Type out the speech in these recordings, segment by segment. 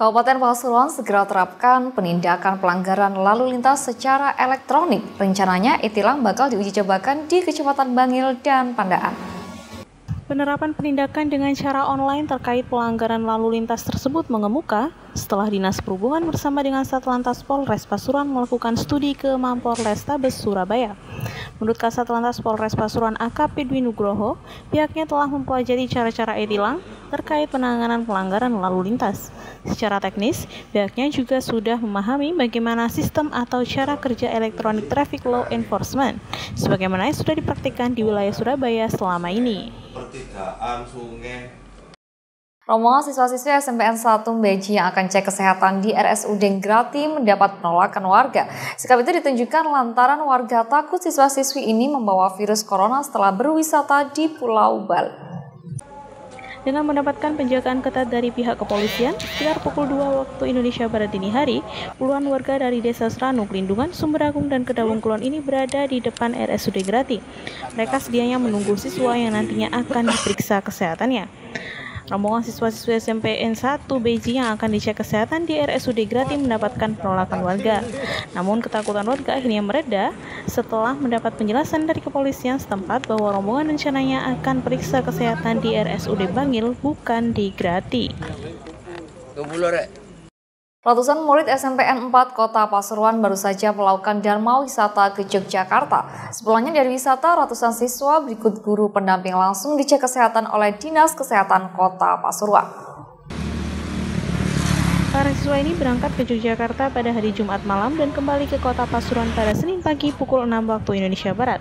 Kabupaten Pasuruan segera terapkan penindakan pelanggaran lalu lintas secara elektronik. Rencananya e-tilang bakal diuji cobakan di Kecamatan Bangil dan Pandaan. Penerapan penindakan dengan cara online terkait pelanggaran lalu lintas tersebut mengemuka setelah Dinas Perhubungan bersama dengan Satlantas Polres Pasuruan melakukan studi ke Mapolrestabes Surabaya. Menurut Kasatlantas Polres Pasuruan AKP Dwi Nugroho, pihaknya telah mempelajari cara-cara e-tilang terkait penanganan pelanggaran lalu lintas. Secara teknis, pihaknya juga sudah memahami bagaimana sistem atau cara kerja elektronik traffic law enforcement, sebagaimana yang sudah dipraktikkan di wilayah Surabaya selama ini. Rombongan siswa-siswi SMPN 1 Beji yang akan cek kesehatan di RSUD Grati mendapat penolakan warga. Sikap itu ditunjukkan lantaran warga takut siswa-siswi ini membawa virus corona setelah berwisata di Pulau Bali. Dengan mendapatkan penjagaan ketat dari pihak kepolisian, sekitar pukul 2 waktu Indonesia Barat dini hari, puluhan warga dari Desa Seranu, Lindungan, Sumberagung, dan Kedawung Kulon ini berada di depan RSUD Grati. Mereka sedianya menunggu siswa yang nantinya akan diperiksa kesehatannya. Rombongan siswa-siswi SMPN 1 Beji yang akan dicek kesehatan di RSUD Grati mendapatkan penolakan warga. Namun ketakutan warga akhirnya mereda setelah mendapat penjelasan dari kepolisian setempat bahwa rombongan rencananya akan periksa kesehatan di RSUD Bangil, bukan di Grati. Ratusan murid SMPN 4 Kota Pasuruan baru saja melakukan dharma wisata ke Yogyakarta. Sepulangnya dari wisata, ratusan siswa berikut guru pendamping langsung dicek kesehatan oleh Dinas Kesehatan Kota Pasuruan. Para siswa ini berangkat ke Yogyakarta pada hari Jumat malam dan kembali ke Kota Pasuruan pada Senin pagi pukul 6 waktu Indonesia Barat.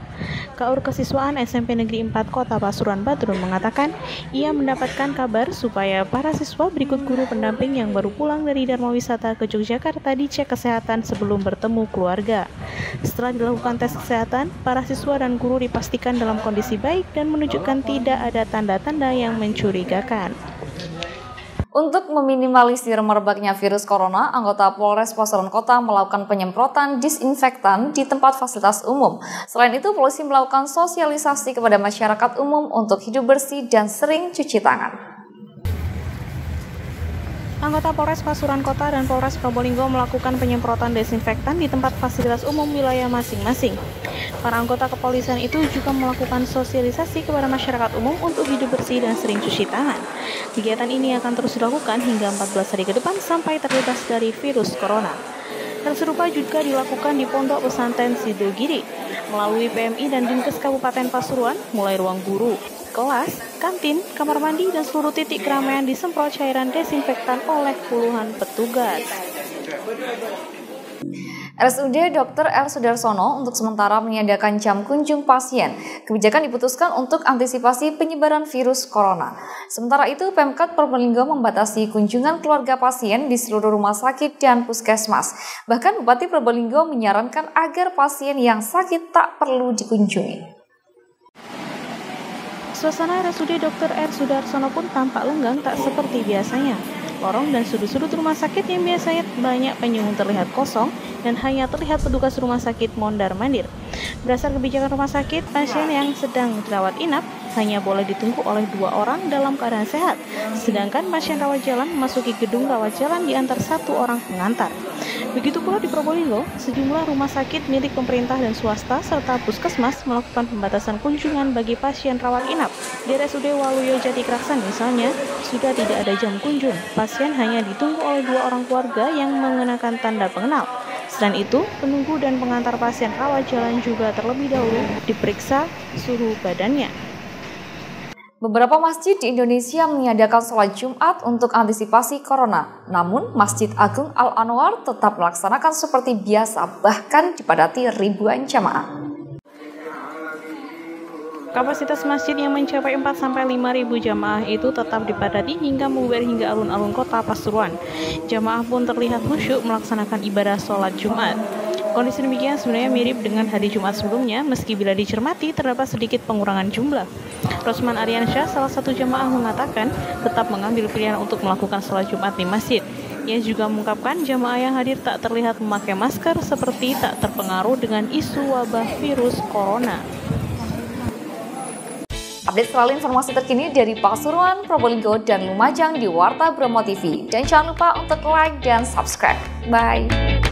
Kaur Kesiswaan SMP Negeri 4 Kota Pasuruan Badrun mengatakan ia mendapatkan kabar supaya para siswa berikut guru pendamping yang baru pulang dari dharma wisata ke Yogyakarta dicek kesehatan sebelum bertemu keluarga. Setelah dilakukan tes kesehatan, para siswa dan guru dipastikan dalam kondisi baik dan menunjukkan tidak ada tanda-tanda yang mencurigakan. Untuk meminimalisir merebaknya virus corona, anggota Polres Pasuruan Kota melakukan penyemprotan disinfektan di tempat fasilitas umum. Selain itu, polisi melakukan sosialisasi kepada masyarakat umum untuk hidup bersih dan sering cuci tangan. Anggota Polres Pasuruan Kota dan Polres Probolinggo melakukan penyemprotan desinfektan di tempat fasilitas umum wilayah masing-masing. Para anggota kepolisian itu juga melakukan sosialisasi kepada masyarakat umum untuk hidup bersih dan sering cuci tangan. Kegiatan ini akan terus dilakukan hingga 14 hari ke depan sampai terbebas dari virus corona. Hal serupa juga dilakukan di Pondok Pesantren Sidogiri melalui PMI dan Dinkes Kabupaten Pasuruan, mulai ruang guru, kelas, kantin, kamar mandi, dan seluruh titik keramaian disemprot cairan desinfektan oleh puluhan petugas. RSUD Dr. R. Sudarsono untuk sementara meniadakan jam kunjung pasien. Kebijakan diputuskan untuk antisipasi penyebaran virus corona. Sementara itu, Pemkab Probolinggo membatasi kunjungan keluarga pasien di seluruh rumah sakit dan puskesmas. Bahkan Bupati Probolinggo menyarankan agar pasien yang sakit tak perlu dikunjungi. Suasana RSUD Dr. R. Sudarsono pun tampak lenggang tak seperti biasanya. Lorong dan sudut-sudut rumah sakit yang biasanya banyak pengunjung terlihat kosong dan hanya terlihat petugas rumah sakit mondar-mandir. Berdasar kebijakan rumah sakit, pasien yang sedang dirawat inap hanya boleh ditunggu oleh 2 orang dalam keadaan sehat, sedangkan pasien rawat jalan memasuki gedung rawat jalan diantar 1 orang pengantar. Begitu pula di Probolinggo, sejumlah rumah sakit milik pemerintah dan swasta serta puskesmas melakukan pembatasan kunjungan bagi pasien rawat inap. Di RSUD Waluyo Jatikraksan misalnya, sudah tidak ada jam kunjung. Pasien hanya ditunggu oleh 2 orang keluarga yang mengenakan tanda pengenal. Selain itu, penunggu dan pengantar pasien rawat jalan juga terlebih dahulu diperiksa suhu badannya. Beberapa masjid di Indonesia meniadakan sholat Jumat untuk antisipasi corona. Namun, Masjid Agung Al-Anwar tetap melaksanakan seperti biasa, bahkan dipadati ribuan jamaah. Kapasitas masjid yang mencapai 4-5 ribu jamaah itu tetap dipadati hingga membubar hingga alun-alun kota Pasuruan. Jamaah pun terlihat khusyuk melaksanakan ibadah sholat Jumat. Kondisi demikian sebenarnya mirip dengan hari Jumat sebelumnya, meski bila dicermati terdapat sedikit pengurangan jumlah. Rosman Aryansyah, salah satu jamaah, mengatakan tetap mengambil pilihan untuk melakukan sholat Jumat di masjid. Ia juga mengungkapkan jamaah yang hadir tak terlihat memakai masker seperti tak terpengaruh dengan isu wabah virus corona. Update selalu informasi terkini dari Pasuruan, Probolinggo, dan Lumajang di Warta Bromo TV. Dan jangan lupa untuk like dan subscribe. Bye!